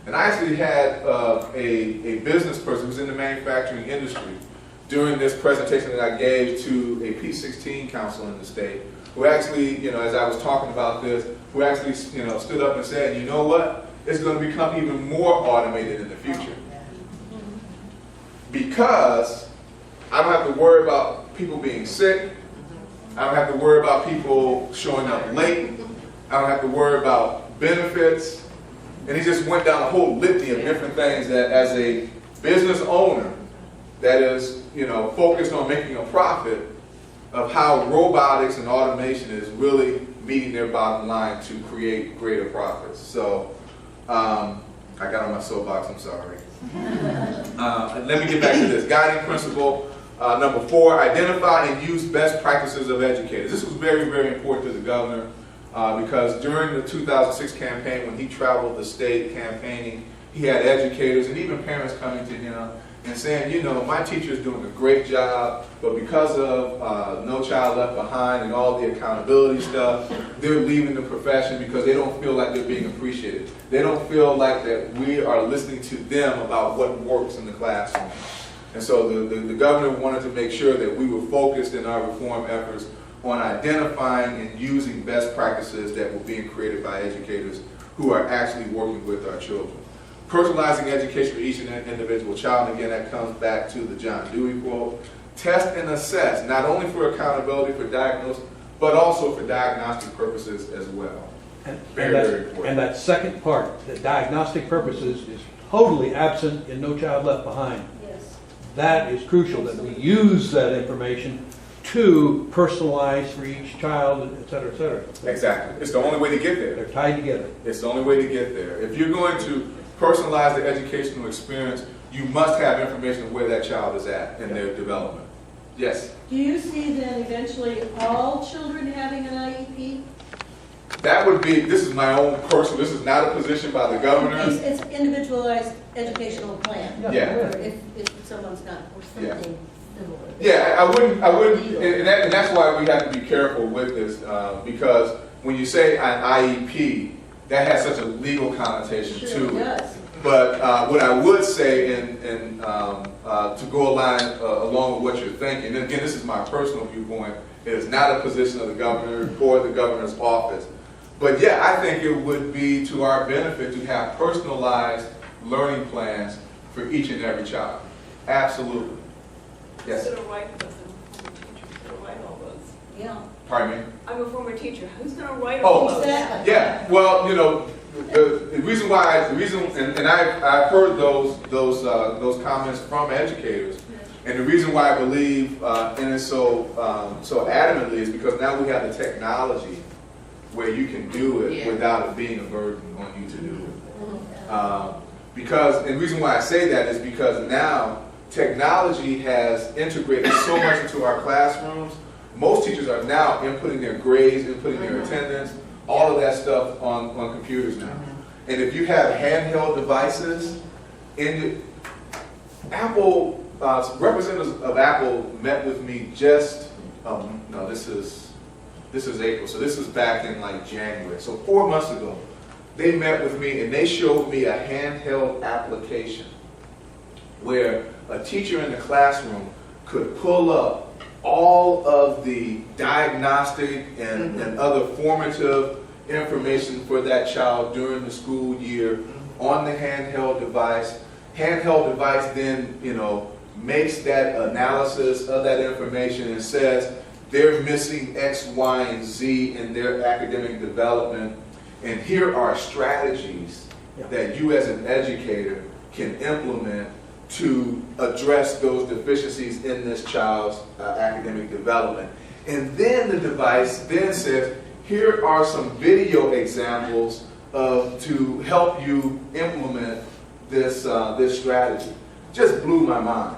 And I actually had a business person who's in the manufacturing industry during this presentation that I gave to a P16 council in the state, who actually, as I was talking about this, who actually, stood up and said, you know what? It's going to become even more automated in the future. Because I don't have to worry about people being sick. I don't have to worry about people showing up late. I don't have to worry about benefits. And he just went down a whole litany of different things that as a business owner that is, focused on making a profit, of how robotics and automation is really meeting their bottom line to create greater profits. So I got on my soapbox, I'm sorry. Let me get back to this. Guiding principle number 4, identify and use best practices of educators. This was very, very important to the governor because during the 2006 campaign, when he traveled the state campaigning, he had educators and even parents coming to him and saying, my teacher is doing a great job, but because of No Child Left Behind and all the accountability stuff, they're leaving the profession because they don't feel like they're being appreciated. They don't feel like that we are listening to them about what works in the classroom. And so the governor wanted to make sure that we were focused in our reform efforts on identifying and using best practices that were being created by educators who are actually working with our children. Personalizing education for each individual child, and again, that comes back to the John Dewey quote. Test and assess, not only for accountability, for diagnosis, but also for diagnostic purposes as well. Very important. And that second part, the diagnostic purposes, is totally absent in No Child Left Behind. Yes. That is crucial, that we use that information to personalize for each child, et cetera, et cetera. Exactly. It's the only way to get there. They're tied together. It's the only way to get there. If you're going to personalize the educational experience, you must have information of where that child is at in their development. Yes? Do you see then eventually all children having an IEP? That would be, this is my own personal, this is not a position by the governor. It's individualized educational plan. Yeah. Or if someone's not, or something similar. Yeah, I wouldn't, and that's why we have to be careful with this, because when you say an IEP, that has such a legal connotation Sure, to it it. does. But what I would say, and to go along with what you're thinking, and again, this is my personal viewpoint, it is not a position of the governor or the governor's office. But yeah, I think it would be to our benefit to have personalized learning plans for each and every child. Absolutely. Yes? Who's going to write those? Who's going to write all those? Yeah. Pardon me? I'm a former teacher. Who's going to write all those? Exactly. Yeah. Well, the reason why, and I've heard those comments from educators, and the reason why I believe in it so adamantly is because now we have the technology where you can do it without it being a burden on you to do it. Because, and the reason why I say that is because now technology has integrated so much into our classrooms. Most teachers are now inputting their grades, inputting their attendance, all of that stuff on computers now. And if you have handheld devices, Apple, representatives of Apple met with me just, no, this is April, so this is back in like January. So 4 months ago, they met with me and they showed me a handheld application where a teacher in the classroom could pull up all of the diagnostic and other formative information for that child during the school year on the handheld device. Handheld device then, makes that analysis of that information and says they're missing X, Y, and Z in their academic development, and here are strategies that you as an educator can implement to address those deficiencies in this child's academic development. And then the device then says, here are some video examples to help you implement this strategy. Just blew my mind.